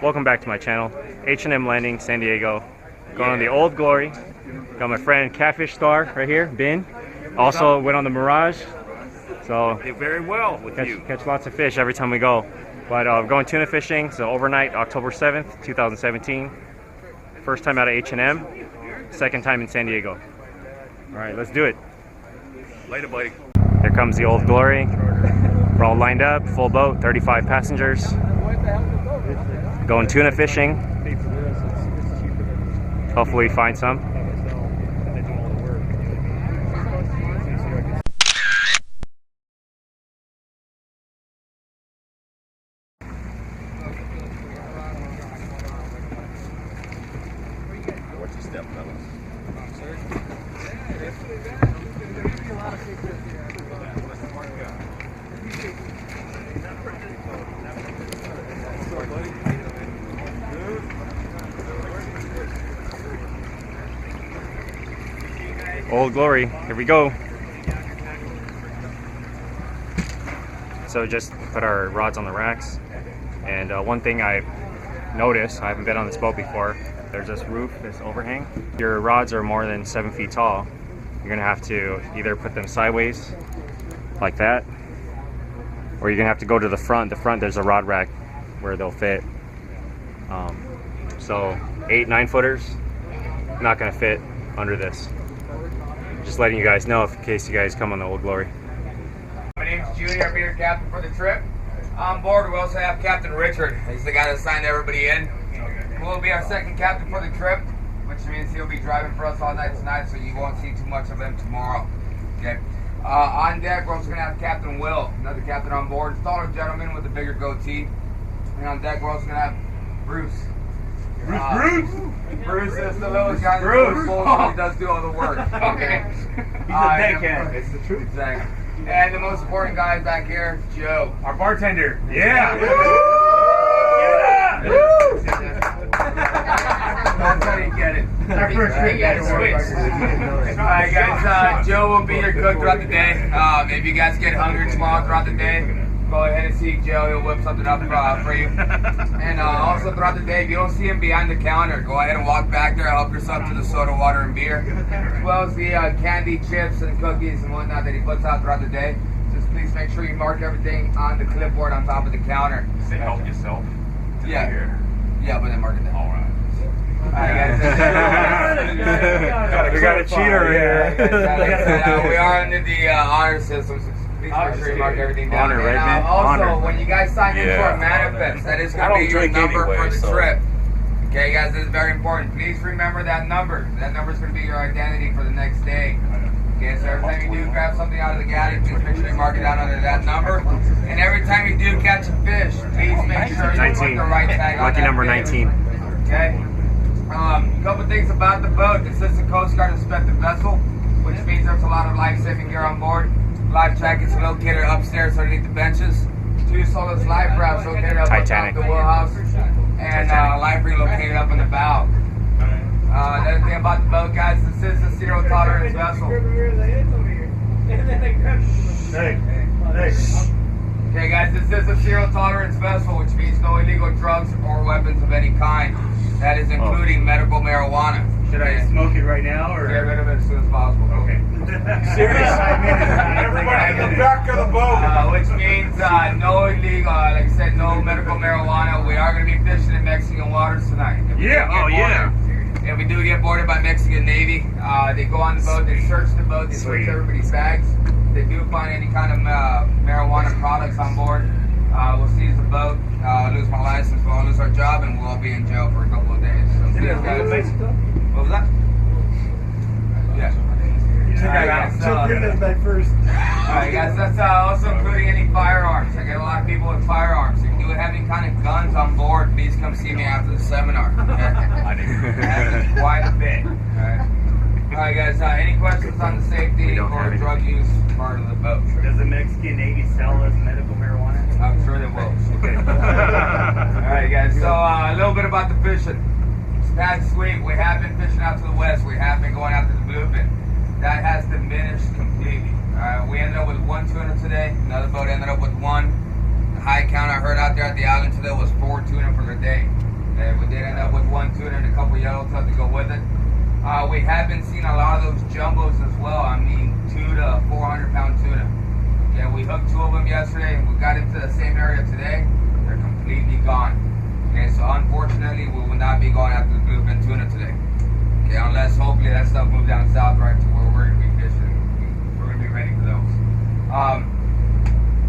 Welcome back to my channel. H&M Landing, San Diego. Going on the Old Glory. Got my friend Catfish Star right here, Ben. Also went on the Mirage. So did very well with catch lots of fish every time we go. But we're going tuna fishing, so overnight, October 7th, 2017. First time out of H&M, second time in San Diego. All right, let's do it. Later, buddy. Here comes the Old Glory. We're all lined up, full boat, 35 passengers. Going tuna fishing. Hopefully find some. Watch your step, fellas. Old Glory, here we go. So just put our rods on the racks, and one thing I noticed, I haven't been on this boat before, there's this roof, this overhang. Your rods are more than 7 feet tall. You're gonna have to either put them sideways like that, or you're gonna have to go to the front. The front, there's a rod rack where they'll fit. So 8-9 footers, not gonna fit under this. Just letting you guys know, in case you guys come on the Old Glory. My name's Judy, I'll be your captain for the trip. On board, we also have Captain Richard. He's the guy that signed everybody in. We'll be our second captain for the trip, which means he'll be driving for us all night tonight, so you won't see too much of him tomorrow. Okay. On deck, we're also going to have Captain Will, another captain on board, taller gentleman with a bigger goatee. And on deck, we're also going to have Bruce. Bruce is the little guy that does do all the work. Okay. He's a deckhand. It's the truth. Exactly. And the most important guy back here, Joe. Our bartender. Yeah. That's how you get it. Our first Alright guys, Joe will be your cook throughout the day. If you guys get hungry tomorrow throughout the day, go ahead and see Joe. He'll whip something up for you. And also throughout the day, if you don't see him behind the counter, go ahead and walk back there, help yourself to the soda, water, and beer, as well as the candy, chips, and cookies and whatnot that he puts out throughout the day. Just please make sure you mark everything on the clipboard on top of the counter. Say help yourself. Yeah, but then mark it down. All right. Alright guys, We got a cheater here. we are under the honor system, so please make sure you mark everything down. Honor, right, man? Also, Honor. when you guys sign in for a manifest, that is going to be your number for the trip. Okay, guys, this is very important. Please remember that number. That number is going to be your identity for the next day. Okay, so every time you do grab something out of the galley, please make sure you mark it down under that number. And every time you do catch a fish, please make sure you put the right tag on Lucky that number fish. 19. Okay. A couple things about the boat. This is a Coast Guard inspected vessel, which means there's a lot of life-saving gear on board. Life jackets located upstairs underneath the benches. 2 Solus life rafts located up on top of the wheelhouse. And life ring located up in the bow. Another thing about the boat, guys, this is a zero tolerance vessel. Okay, guys, this is a zero tolerance vessel, which means no illegal drugs or weapons of any kind. That is including medical marijuana. Should I smoke it right now, or get rid of it as soon as possible? Okay. Serious? Everybody in the back of the boat. Which means no illegal, like I said, no medical marijuana. We are going to be fishing in Mexican waters tonight. If we do get boarded by Mexican Navy, they go on the boat, they search the boat, they search everybody's bags. If they do find any kind of marijuana products on board, we'll seize the boat, lose my license, we'll lose our job, and we'll all be in jail for a couple of days. So, what was that? Yeah. Alright guys, that's also including any firearms. I get a lot of people with firearms. If you do have any kind of guns on board, please come see me after the seminar. Okay? That's quite a bit. Alright guys, any questions on the safety or drug use part of the boat? Does the Mexican Navy sell us medical marijuana? I'm sure they will. Okay. Alright guys, so a little bit about the fishing. This past week we have been fishing out to the west. We have been going after the bluefin. That has diminished completely. We ended up with 1 tuna today. Another boat ended up with 1. The high count I heard out there at the island today was 4 tuna for the day. been seeing a lot of those jumbos as well. I mean, 2 to 400 pound tuna. Yeah, we hooked 2 of them yesterday, and we got into the same area today. They're completely gone. Okay, so unfortunately, we will not be going after the bluefin tuna today. Okay, unless hopefully that stuff moves down south right to where we're gonna be fishing. We're gonna be ready for those.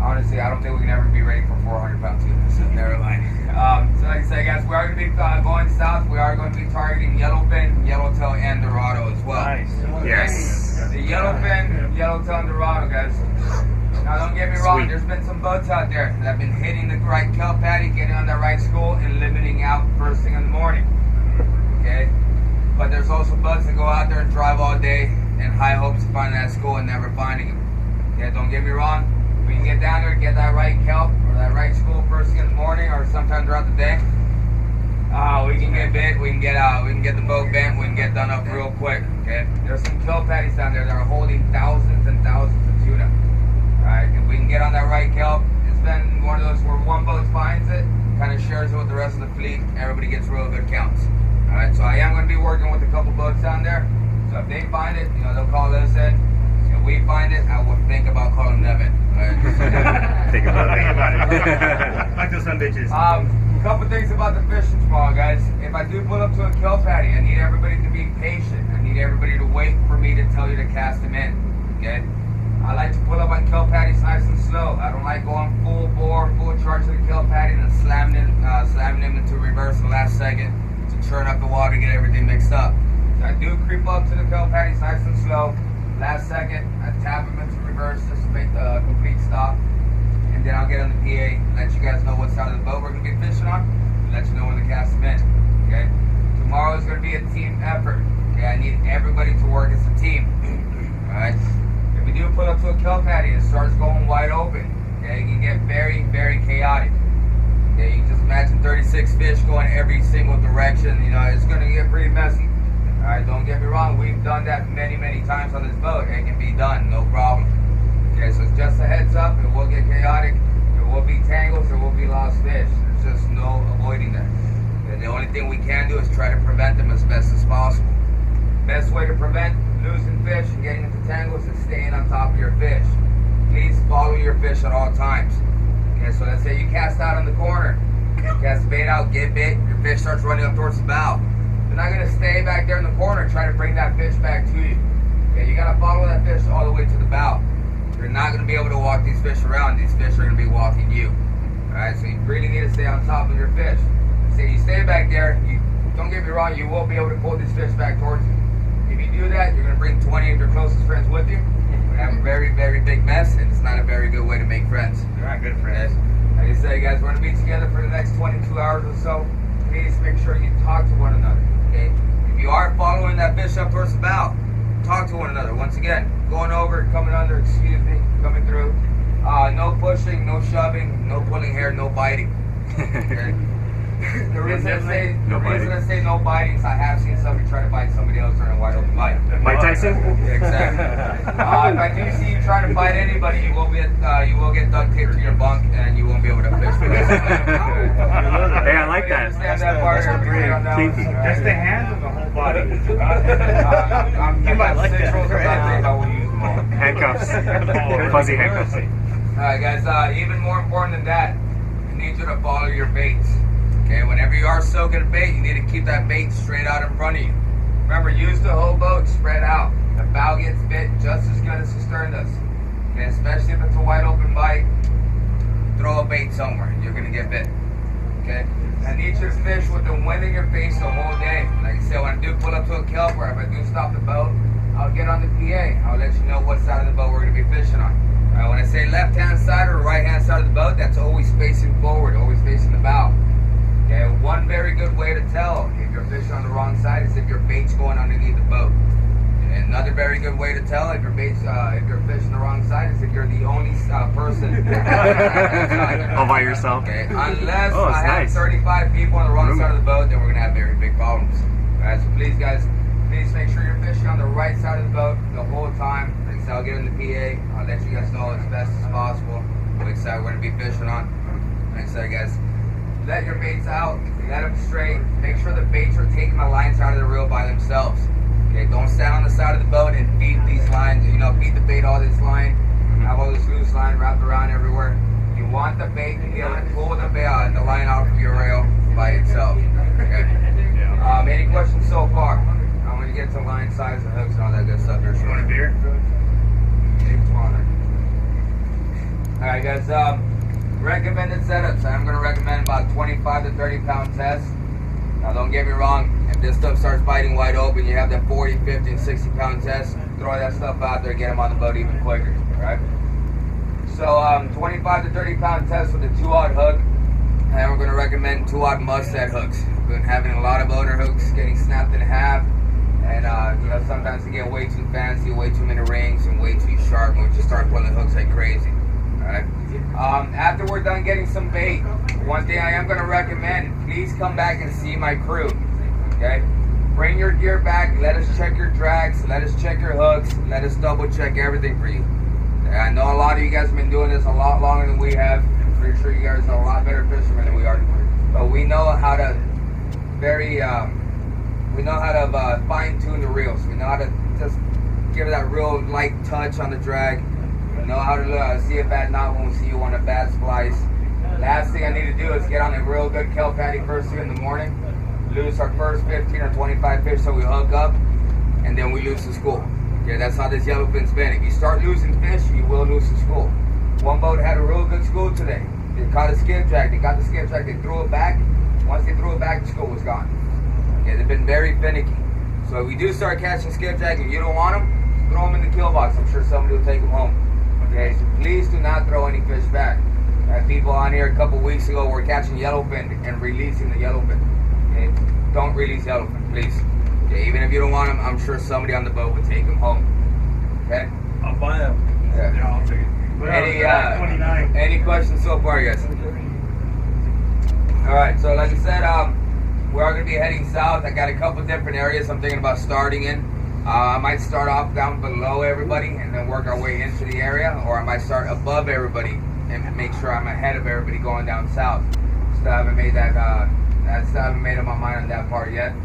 Honestly, I don't think we can ever be ready for 400 pound tuna, so never mind. So like I said, guys, we are going to be going south. We are going to be targeting yellowfin, yellowtail, and dorado as well. Nice. Yes. The yellowfin, yellowtail, and dorado, guys. Now, don't get me wrong. There's been some boats out there that have been hitting the right kelp patty, getting on that right school, and limiting out first thing in the morning. Okay? But there's also boats that go out there and drive all day in high hopes of finding that school and never finding them. Okay? Don't get me wrong. We can get down there and get that right kelp or that right school first thing in the morning or sometime throughout the day. We can get bit. We can get the boat bent. We can get done up real quick. Okay. There's some kelp patties down there that are holding thousands and thousands of tuna. All right. If we can get on that right kelp, it's been one of those where one boat finds it, kind of shares it with the rest of the fleet. Everybody gets real good counts. All right. So I am going to be working with a couple boats down there. So if they find it, they'll call us in. If we find it, I will think about calling them in. Think about it. Like those some bitches. A couple things about the fishing tomorrow, guys. If I do pull up to a kelp patty, I need everybody to be patient. I need everybody to wait for me to tell you to cast them in. Okay? I like to pull up on kelp patties nice and slow. I don't like going full bore, full charge to the kelp patty and then slamming them into reverse in the last second to churn up the water and get everything mixed up. So I do creep up to the kelp patties nice and slow. Last second, I tap them into reverse just to make the complete stop. And then I'll get on the PA, let you guys know what side of the boat we're going to be fishing on, and let you know when to cast them in. Okay? Tomorrow is going to be a team effort. Okay? I need everybody to work as a team. Alright? If we do pull up to a kelp patty, it starts going wide open. Okay? It can get very, very chaotic. Okay? You can just imagine 36 fish going every single direction. It's going to get pretty messy. Alright, don't get me wrong, we've done that many, many times on this boat. It can be done, no problem. Okay, so just a heads up, it will get chaotic, there will be tangles, there will be lost fish. There's just no avoiding that. And the only thing we can do is try to prevent them as best as possible. Best way to prevent losing fish and getting into tangles is staying on top of your fish. Please follow your fish at all times. Okay, so let's say you cast out in the corner, cast the bait out, get bit, your fish starts running up towards the bow. You're not going to stay back there in the corner and try to bring that fish back to you. Okay, you got to follow that fish all the way to the bow. You're not going to be able to walk these fish around. These fish are going to be walking you. Alright, so you really need to stay on top of your fish. So you stay back there, don't get me wrong, you will be able to pull these fish back towards you. If you do that, you're going to bring 20 of your closest friends with you. You're going to have a very, very big mess, and it's not a very good way to make friends. You're not good friends. Like I said, guys, we're going to be together for the next 22 hours or so. Please make sure you talk to one another. Okay? If you are following that fish up towards the bow, talk to one another. Once again, going over, coming under, excuse me, coming through. No pushing, no shoving, no pulling hair, no biting. Okay? The reason I say no biting is I have seen somebody try to bite somebody else during a wide open bite. Mike Tyson? Exactly. If I do see you trying to bite anybody, you will get duct taped to your bunk and you won't be able to fish with us. Hey, I like that. That's Kinky. Just the hands and the whole body. You might like that. I will use them all. Handcuffs. Fuzzy handcuffs. Alright guys, even more important than that, I need you to follow your baits. Okay, whenever you are soaking a bait, you need to keep that bait straight out in front of you. Remember, use the whole boat spread out. The bow gets bit just as good as the stern does. Okay, especially if it's a wide open bite, throw a bait somewhere. You're going to get bit. Okay? I need you to fish with the wind in your face the whole day. Like I said, when I do pull up to a kelp or if I do stop the boat, I'll get on the PA. I'll let you know what side of the boat we're going to be fishing on. Alright, when I say left-hand side or right-hand side of the boat, that's always facing forward, always facing the bow. Okay, one very good way to tell if you're fishing on the wrong side is if your bait's going underneath the boat. And another very good way to tell if you're fishing the wrong side is if you're the only person all by yourself. Okay, unless I have 35 people on the wrong side of the boat, then we're gonna have very big problems. Alright, so please guys, please make sure you're fishing on the right side of the boat the whole time. Like I said, I'll get in the PA. I'll let you guys know as best as possible which side we're gonna be fishing on. Like I said, guys, let your baits out, let them straight. Make sure the baits are taking the lines out of the reel by themselves. Okay, don't stand on the side of the boat and feed these lines, feed the bait all this line, have all this loose line wrapped around everywhere. You want the bait to be able to pull the line off of your rail by itself. Okay. Any questions so far? I'm gonna get to line size and hooks and all that good stuff here. You want a beer? Alright guys, recommended setups. I'm gonna recommend about 25 to 30 pound test. Now don't get me wrong, if this stuff starts biting wide open, you have that 40, 50, and 60 pound test, throw that stuff out there, get them on the boat even quicker, right? So 25 to 30 pound test with a 2-aught hook, and we're going to recommend 2-aught Mustad hooks. We've been having a lot of owner hooks getting snapped in half, and sometimes they get way too fancy, way too many rings, and way too sharp, and we just start pulling the hooks like crazy. Alright. After we're done getting some bait, one thing I am going to recommend, please come back and see my crew. Okay? Bring your gear back, let us check your drags, let us check your hooks, let us double check everything for you. I know a lot of you guys have been doing this a lot longer than we have. I'm pretty sure you guys are a lot better fishermen than we are. But we know how to fine tune the reels. We know how to just give it that real light touch on the drag. We know how to see a bad knot when we see you on a bad splice. Last thing I need to do is get on a real good kelp patty first thing in the morning, lose our first 15 or 25 fish so we hook up, and then we lose the school. Okay, that's how this yellowfin's been. If you start losing fish, you will lose the school. One boat had a real good school today. They caught a skipjack. They got the skipjack. They threw it back. Once they threw it back, the school was gone. Okay, they've been very finicky. So if we do start catching skipjack and you don't want them, throw them in the kill box. I'm sure somebody will take them home. Okay, so please do not throw any fish back. I had people on here a couple weeks ago were catching yellowfin and releasing the yellowfin. Okay, don't release yellowfin, please. Okay, even if you don't want them, I'm sure somebody on the boat would take them home. Okay? I'll buy them. Yeah. I'll take it. Any questions so far, guys? Alright, so like I said, we are going to be heading south. I got a couple different areas I'm thinking about starting in. I might start off down below everybody and then work our way into the area, or I might start above everybody and make sure I'm ahead of everybody going down south. Still haven't made that. I still haven't made up my mind on that part yet.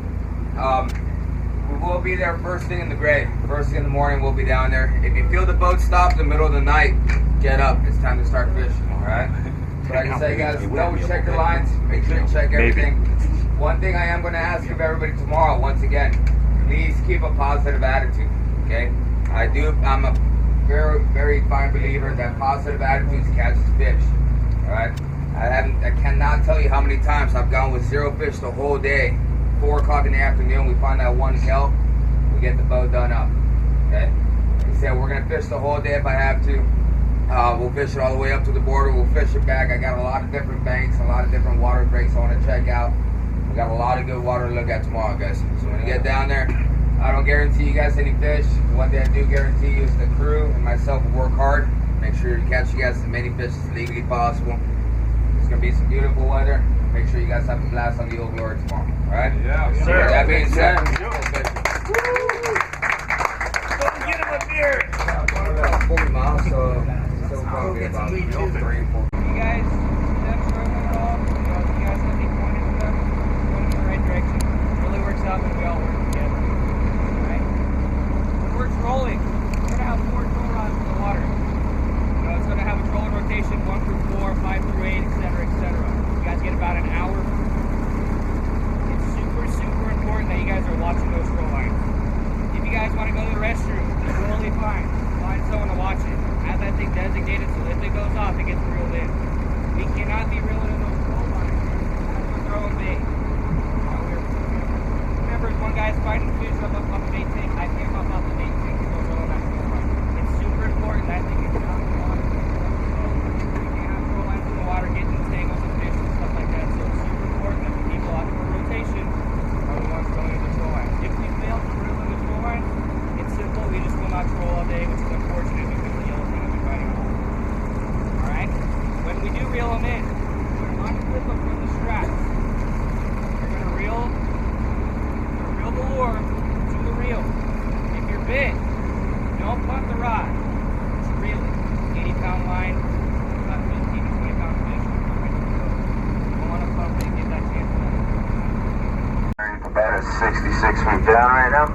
We will be there first thing in the gray. First thing in the morning, we'll be down there. If you feel the boat stop in the middle of the night, get up. It's time to start fishing. All right. So like I say, guys, double check your lines. Make sure you check everything. One thing I am going to ask of everybody tomorrow, once again, please keep a positive attitude. Okay. I'm a very, very fine believer that positive attitudes catches fish. All right. I cannot tell you how many times I've gone with 0 fish the whole day. 4 o'clock in the afternoon, we find that one kelp, we get the boat done up. Okay. Like I said, we're gonna fish the whole day if I have to. We'll fish it all the way up to the border. We'll fish it back. I got a lot of different banks, a lot of different water breaks I want to check out. We got a lot of good water to look at tomorrow, guys. So when you get down there, I don't guarantee you guys any fish. One thing I do guarantee you is the crew and myself will work hard. Make sure to catch you guys as many fish as legally possible. It's gonna be some beautiful weather. Make sure you guys have a blast on the Old Glory tomorrow. All right? Yeah, sir. With that being said, Don't get him a beer. 40 miles, so probably about 3 and 4. You guys, that's struggling at all. If you guys have any pointers and stuff, point in the right direction. It really works out when we all work together. Alright? When we're trolling, we're going to have 4 troll rods in the water. It's going to have a trolling rotation 1 through 4, 5 through 8, etc., etc. You guys get about an hour. It's super, super important that you guys are watching those troll lines. If you guys want to go to the restroom, it's totally fine. Find someone to watch it. Have that thing designated so if it goes off, it gets reeled in. We cannot be reeling in those troll lines as we're throwing bait. Remember, one guy's fighting fish up the bait tank. I came up off the bait tank to go throw that troll line. It's super important that thing is not in the water. You can't have troll lines in the water getting entangled with fish and stuff like that. So it's super important that the people out for a rotation are the ones throwing in the troll line. If we fail to reel in the troll line, it's simple. We just will not troll all day, which is unfortunate because the yellowfin will be fighting off. Alright? When we do reel them in, we're going to unclip them from the straps. You're going to reel the lure to the reel. If you're bit, don't pump the rod. Just reel it. 80-pound line, about 15 to 20-pound fish. You don't want to pump it and get that chance. About a 66 feet down right now.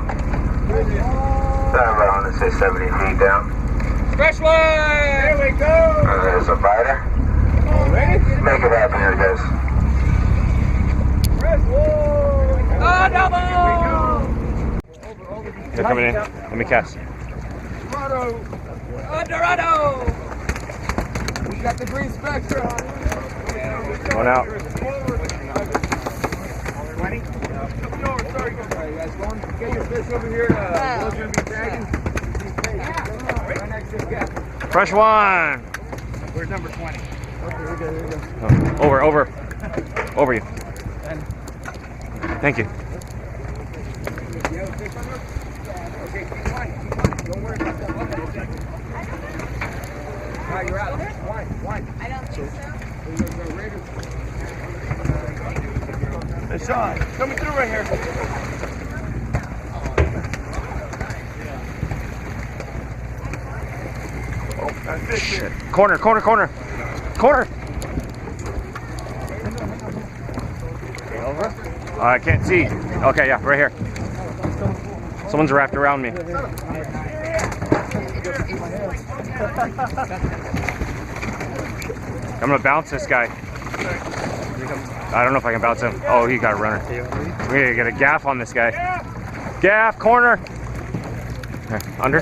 I want to say 70 feet down. Fresh one! There we go. There's a biter. Make it happen here, guys. Oh, double! They're coming in. Let me cast. Dorado! We got the green spectrum. Going out. Sorry, guys. Get your fish over here. Will's gonna be tagging. Right next to the gap. Fresh one. Where's number 20? Oh, over you. Thank you. Okay, keep on. Don't worry about that. Now you're out. One. I don't think so. Hey, Sean, coming through right here. Oh, that's it. Shit. Corner. I can't see. Okay, yeah, right here. Someone's wrapped around me. I'm gonna bounce this guy. I don't know if I can bounce him. Oh, he got a runner. We gotta get a gaff on this guy. Gaff, corner. Here, under.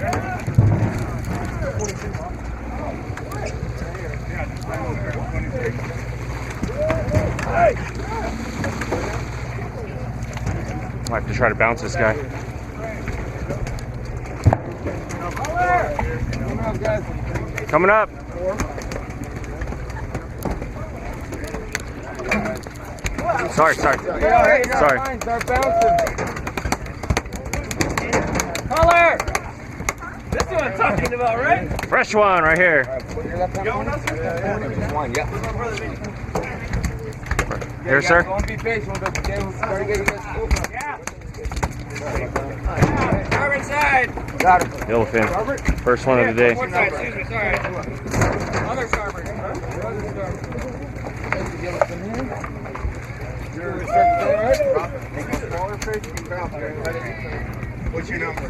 I have to try to bounce this guy. Coming up. Sorry. Start bouncing. Color! This is what I'm talking about, right? Fresh one right here. Just one, yeah. Here, sir. Don't be patient. We'll start getting this. Arm inside! Got it. Yellowfin. First one of the day. One side, excuse me, sorry. Other starboard. What's your number?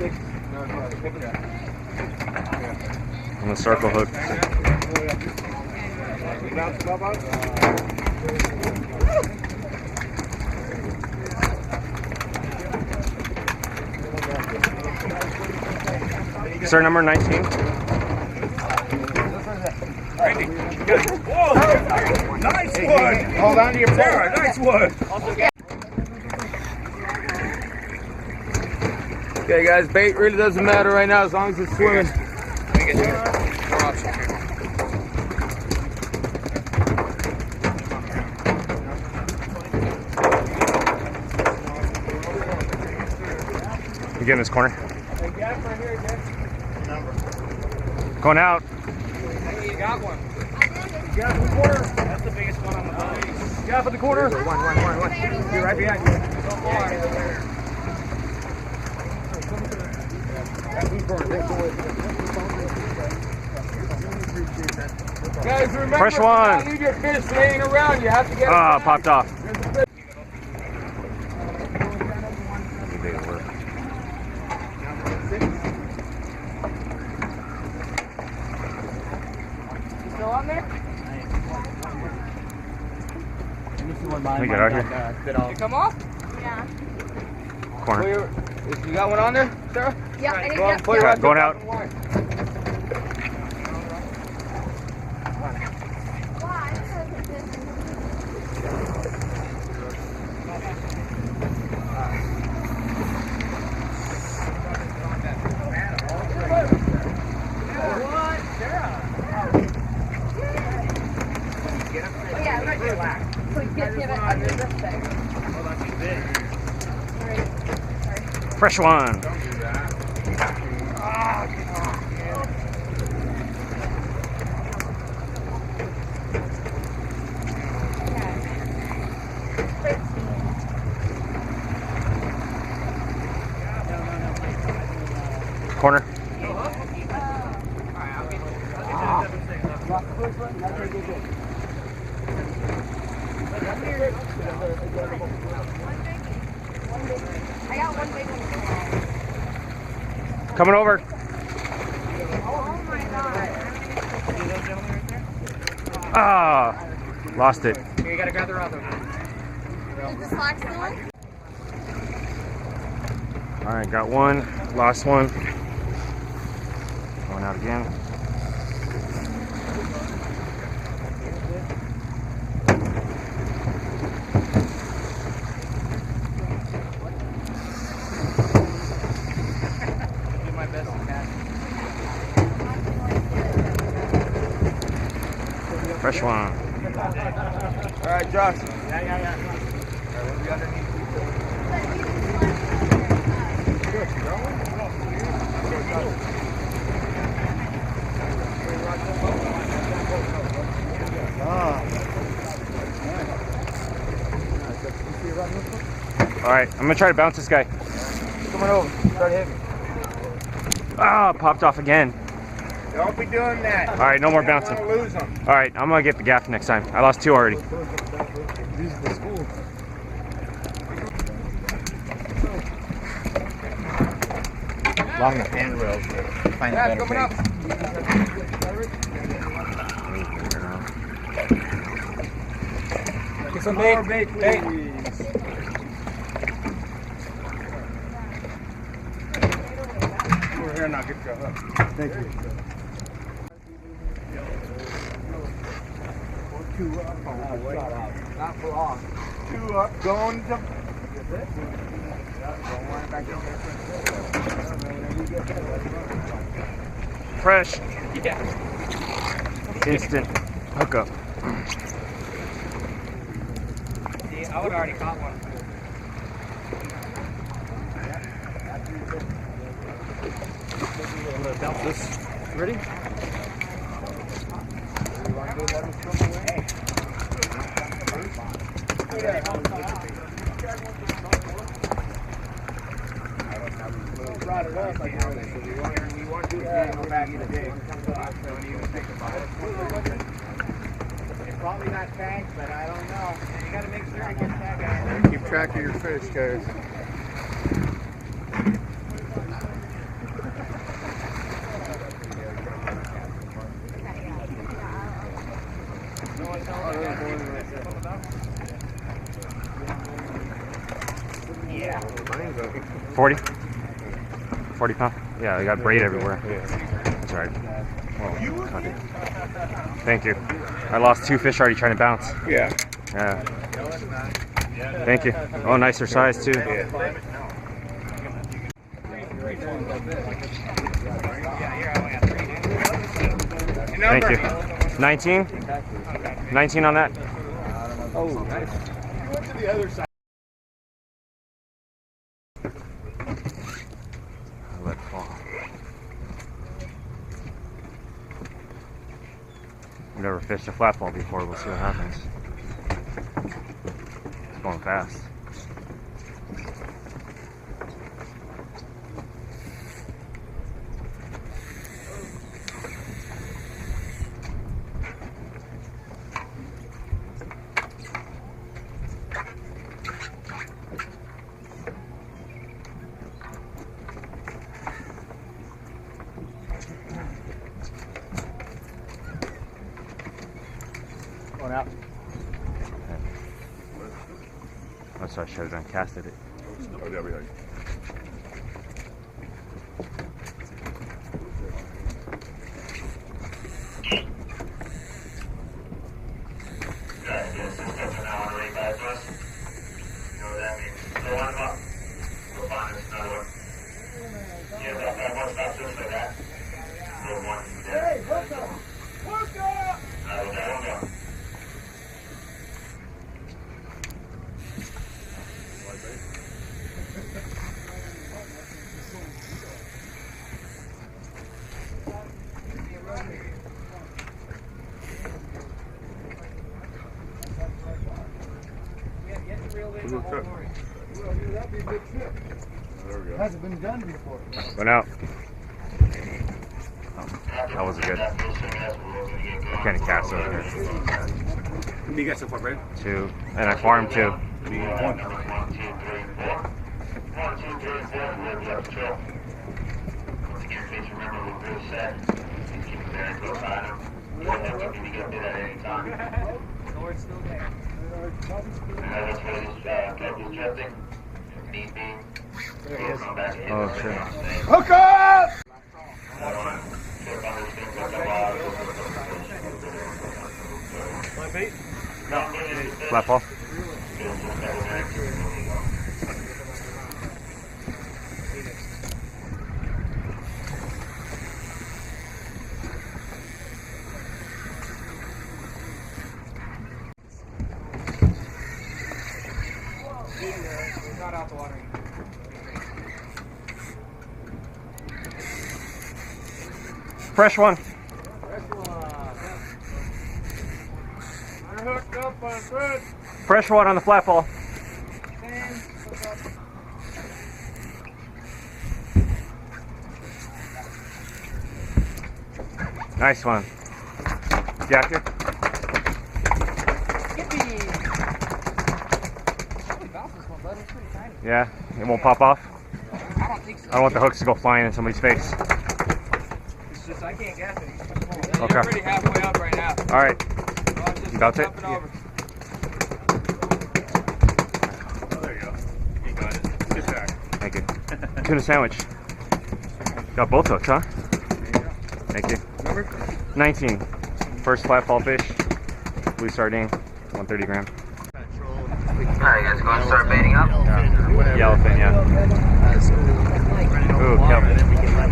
On the circle hook. Sir, number 19. Whoa! Nice one! Hold on to your Sarah, nice one! Okay, guys, bait really doesn't matter right now as long as it's swimming. You get in this corner. Going out. You got one. Gaff in the corner. That's the biggest one on the boat. Gaff in the corner. One. Be right behind you. Guys, remember, Fresh one. you leave your fish laying around. You have to get Ah, popped off. Still on there? Let me get out here. You come off? Yeah. Corner. You got one on there, Sarah? Yeah, I Go on, didn't pull your Yeah, rod going down out. the line. Fresh one. Corner. I got one big one. Coming over. Oh my god. Ah, lost it. Here, you gotta grab the rod though. Is the slack still in? All right, got one. Lost one. Going out again. Do my best to catch. Fresh one. All right, Josh. Yeah. All right, I'm gonna try to bounce this guy. Coming over. Start hitting. Ah, popped off again. Don't be doing that. All right, no more You don't bouncing. wanna lose them. All right, I'm gonna get the gaff next time. I lost 2 already. Along the handrails, find a better bait. Get some bait. Bait, Over here and I'll get you a hook. Thank you. Two up. Not for long. Two up. Going to. Fresh. Yeah. Instant hookup. See, I would already caught one. I'm gonna bounce this. Ready? Brought it up, I know. So we want to do it again, go back in the day. Don't even think about it. It's probably not tanked, but I don't know. You gotta make sure to get that guy. Keep track of your fish, guys. Yeah. 40? 40 pound? Yeah, I got braid everywhere. That's all right. Well, cut it. Thank you. I lost 2 fish already trying to bounce. Yeah. Yeah. Thank you. Oh, nicer size too. Thank you. 19? 19 on that? Oh, nice. You went to the other side. Let it fall. I've never fished a flat ball before. We'll see what happens. It's going fast. Going out. That's why I should have done casted it. Oh, there we go. Hasn't been done before. Went out. Oh, that was a good. What kind of cast over here? What do you got so far, Brad? 2. And I farmed 2. 1, 2, 3, 4. 1, 2, 3, 4. in case you remember the real set. Please keep it very close on them. You don't have to be get bit at any time. Lord's still there. That's where this cat is drifting. If need be, we'll come back in. Oh, shit. Hook up! I don't want to trip on this thing for a couple hours. Flat ball. Not out the water. Fresh one. I hooked up on foot. Fresh one on the flat ball. Nice one. Got you? Yeah, it won't pop off. I don't think so. I don't want the hooks to go flying in somebody's face. It's just I can't gas it. Okay. You're pretty halfway up right now. All right. So I'm just That's it? jumping over. Oh, there you go. You got it. Get back. Thank you. Tuna sandwich. Got both hooks, huh? Thank you. Number? 19. First flatfall fish. Blue sardine. 130 gram. Alright, guys, go and start baiting up. Yellowfin, yeah. Ooh, Kelvin.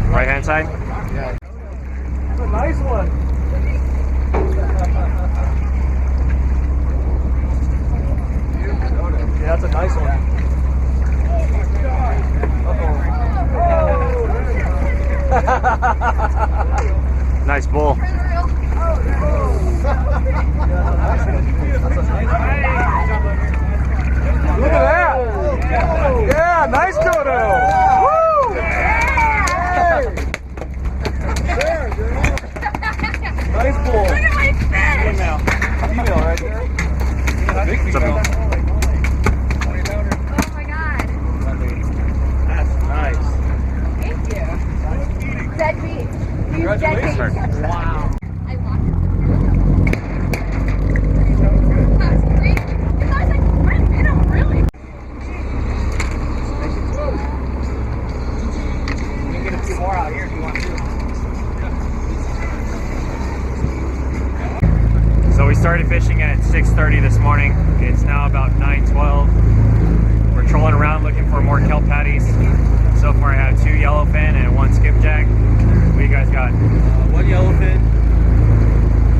Right hand side? That's a nice one. Yeah, that's a nice one. Nice bull. Look at that! Yeah, nice dodo! Woo! Nice bull. Look at my fish! Female. Female right there. Big female. Oh my god. That's nice. Thank you. Dead beat. He's dead beat. Wow. I lost it. That was great. Because I was like, what? I don't really. You can get a few more out here if you want to. So we started fishing at 6:30 this morning. It's now about 9:12. We're trolling around looking for more kelp patties. So far I have 2 yellowfin and 1 skipjack. What do you guys got? 1 yellowfin.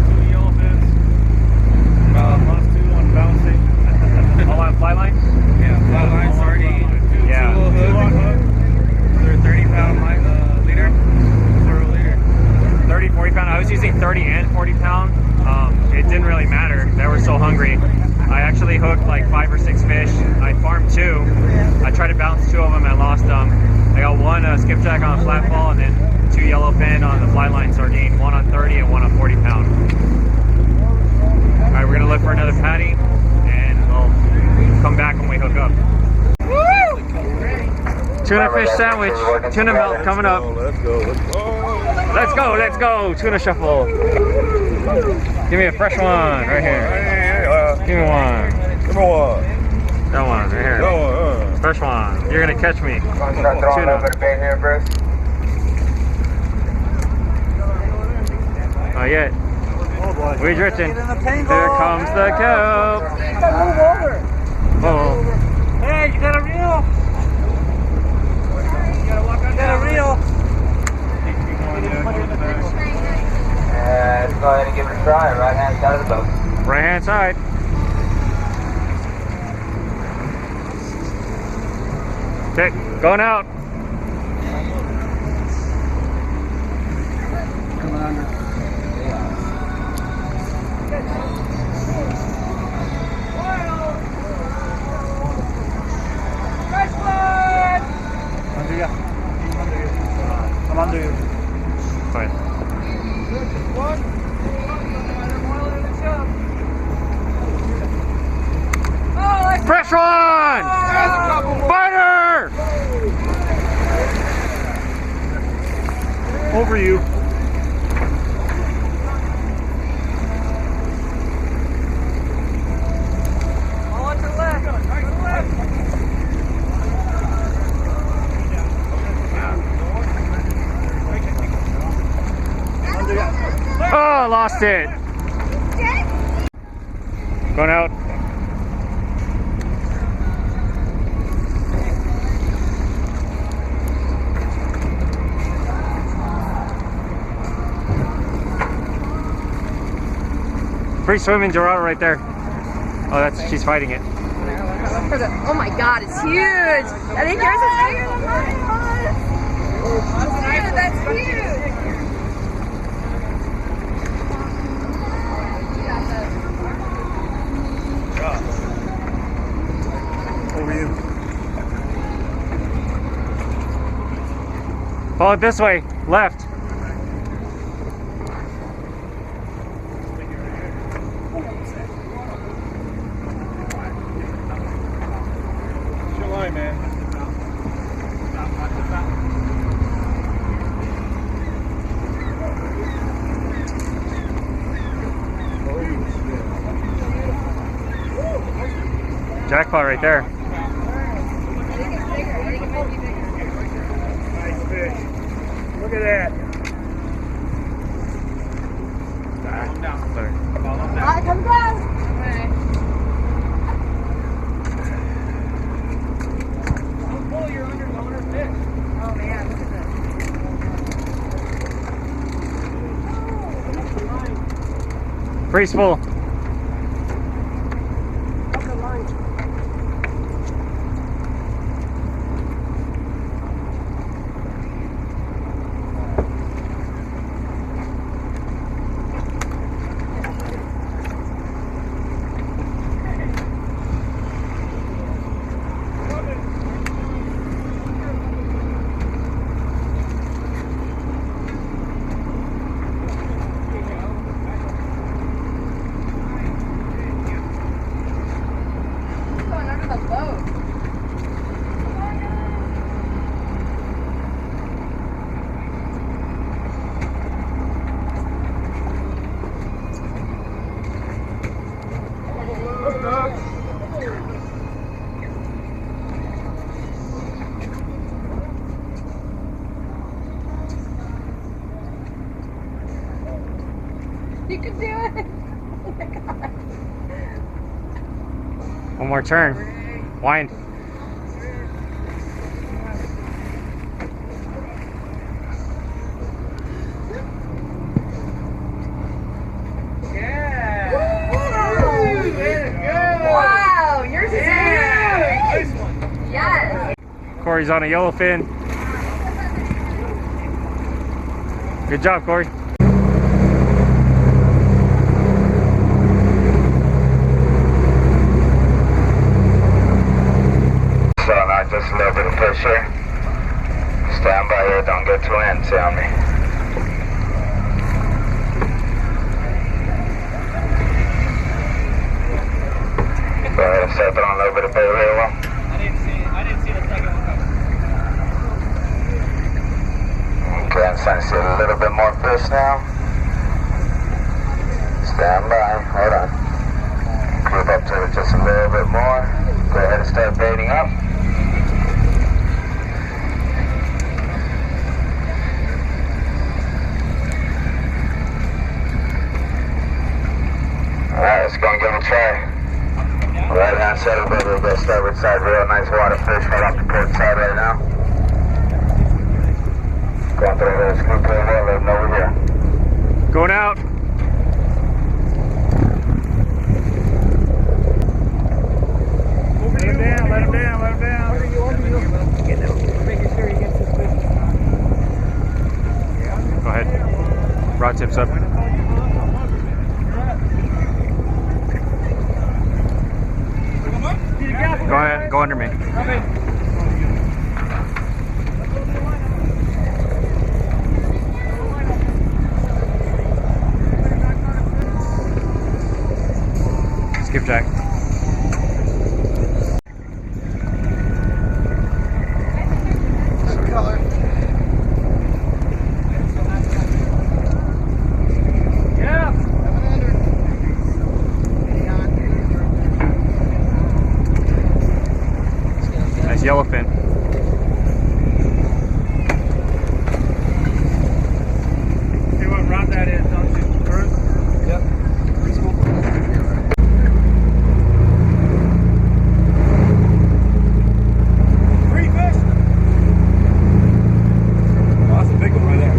2 yellowfins. Plus 2 on bouncing. All on fly line? Yeah, fly line, sardine. Yeah. 2 little hook. They're 30-pound leader. 0 leader. 30, 40 pound. I was using 30 and 40 pound. It didn't really matter. They were so hungry. I actually hooked like 5 or 6 fish. I farmed 2. I tried to bounce 2 of them and lost them. I got 1 skipjack on a flat ball and then 2 yellowfin on the fly line sardine. 1 on 30 and 1 on 40 pound. All right, we're gonna look for another patty and we'll come back when we hook up. Tuna fish sandwich, tuna melt coming up. Let's go. Let's go, let's go. Tuna shuffle. Give me a fresh one right here. Give me one. Number 1. That one right here. Fresh one. You're gonna catch me. Tuna. Not yet. We're drifting. Here comes the kelp. Oh. Hey, you got a reel? You gotta walk on down. Reel. Let's go ahead and give it a try. Right hand side of the boat. Right hand side. Okay, going out. Coming under. Under you. I'm under you. Fine. Fresh one! Fighter! Over you. All to the left. Oh, lost it. Going out. Free swimming Dorado right there. Oh, that's she's fighting it. Oh my god, it's huge! I think yours is bigger than mine was. Dude, that's huge! Over you. Follow it this way, left. Jackpot right there. Nice fish. Look at that. Sorry. Alright, come down! Don't pull, you're under fish. Oh man, look at this. Freeze full. Going under the boat. You can do it! Oh my god. One more turn. Wind. Wow, yours is huge! Yes! Corey's on a yellowfin. Good job, Corey. So now just a little bit of fish here. Stand by here, don't get too antsy on me. Go ahead and set on a little bit of bait here, Will. I didn't see the second one coming. Okay, I'm starting to see a little bit more fish now. Stand by, hold on. Creep up to it just a little bit more. Go ahead and start baiting up. Alright, let's go and give it a try. Right hand side of the boat, we'll go starboard side. Real nice water fish right off the port side right now. Going through a little scoop here, let him over here. Going out. Let him down, let him down, let him down. What are you on? Get out. Making sure he gets his fish. Go ahead. Rod tips up. Go ahead. Go under me. Skipjack. Color. Yellowfin. See what rod that is, don't you? Current? Yep. Three fish? Oh, that's a big one right there.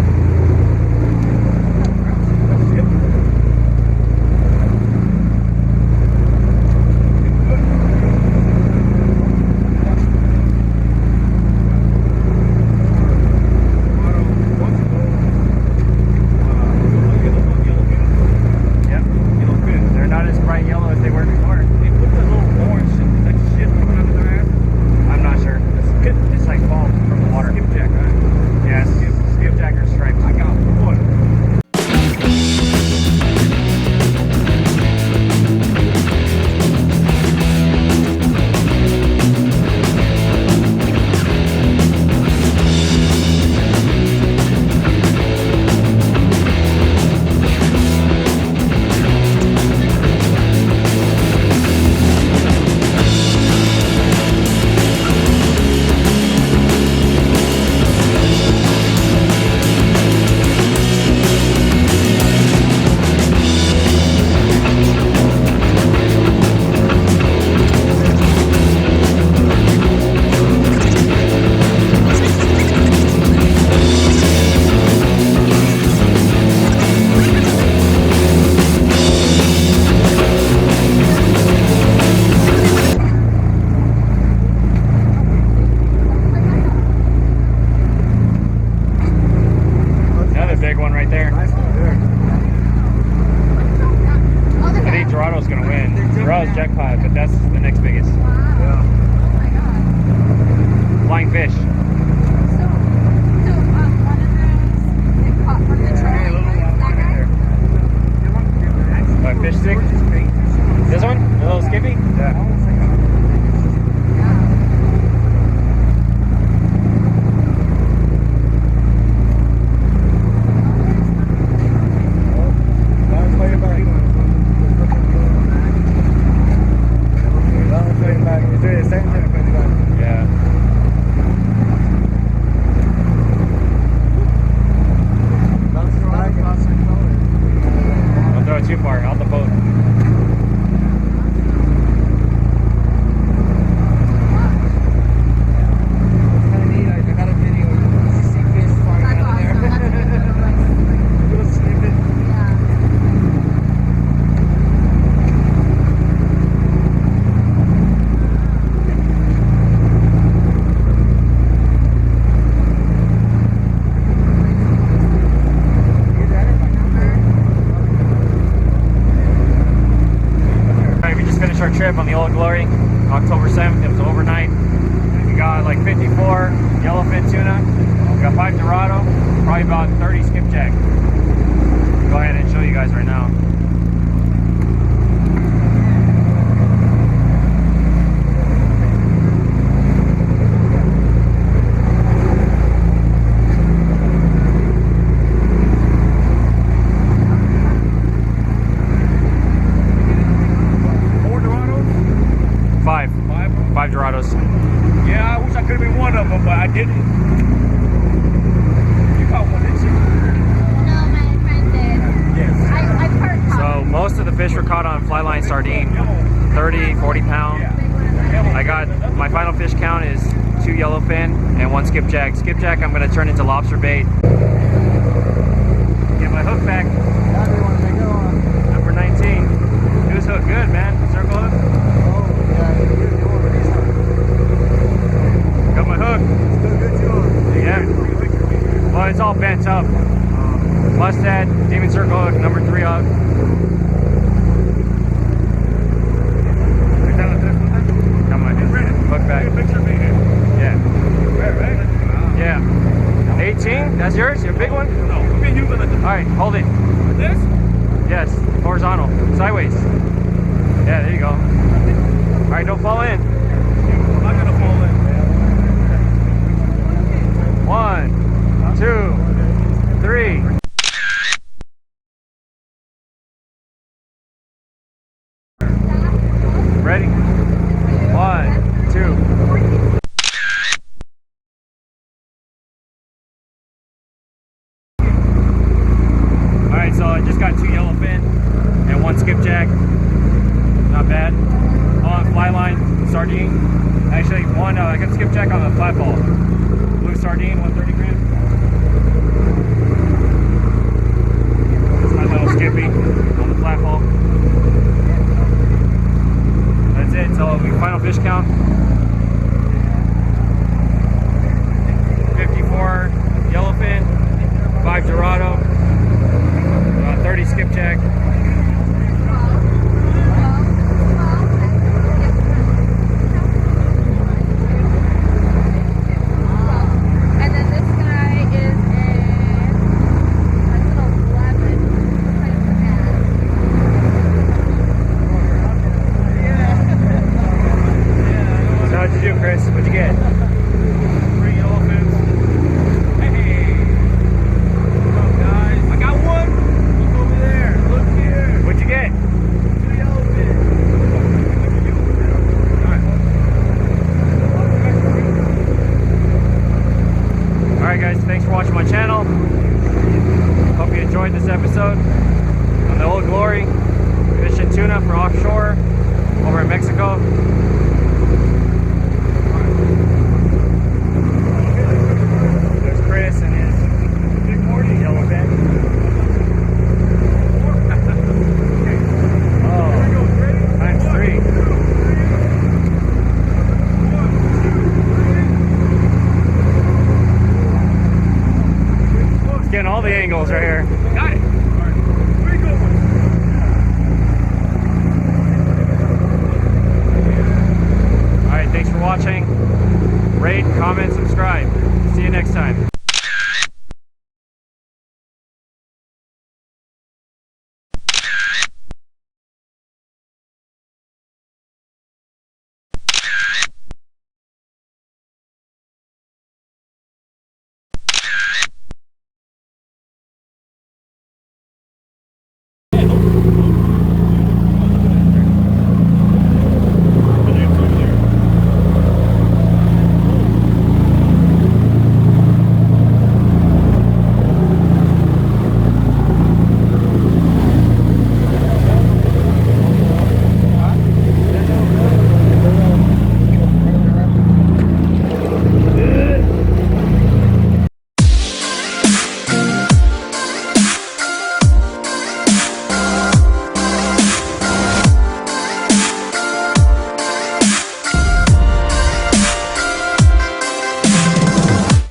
Jackpot, but that's the next biggest. Wow. Oh my god. Flying fish. So one of those they caught from the trolley. That guy? What, fish stick? This one? A little skippy? Yeah. Too far out the boat. Our trip on the Old Glory, October 7th. It was overnight. We got like 54 yellowfin tuna. We got 5 Dorado, probably about 30 skipjack. Go ahead and show you guys right now. Five Dorados. Yeah, I wish I could have been one of them, but I didn't. You caught one, didn't you? No, my friend did. Yes. I part So most of the fish were caught on fly line sardine, 30, 40 pound. I got, my final fish count is 2 yellowfin and 1 skipjack. Skipjack I'm going to turn into lobster bait. Get my hook back. Number 19. Who's hook? Good, man. Circle hook. Got my hook. Yeah. Well, it's all bent up. Mustad, Demon Circle hook, number 3 up. Got my hook back. Yeah. Yeah. 18? That's yours? Your big one? No. Alright, hold it. This? Yes. Horizontal. Sideways. Yeah, there you go. Alright, don't fall in. I'm not gonna fall in. 1, 2, 3. Ready? 1, 2. I got skipjack on the flat ball. Blue sardine, 130 grams. That's my little skippy on the flat ball. That's it. So we final fish count. 54 yellowfin, 5 dorado, 30 skipjack. And then this guy is that's an 11. So how'd you do, Chris? What'd you get? 3 yellowfins. Hey! What's up, guys? I got one! Look over there. Look here. What'd you get? 2 yellowfins. Alright guys, thanks for watching my channel. Hope you enjoyed this episode on the Old Glory. Fishing tuna for offshore over in Mexico. There's Chris and his big Morty yellowfin. Oh, times 3. It's getting all the angles right here. Got it. Alright, thanks for watching. Rate, comment, subscribe. See you next time.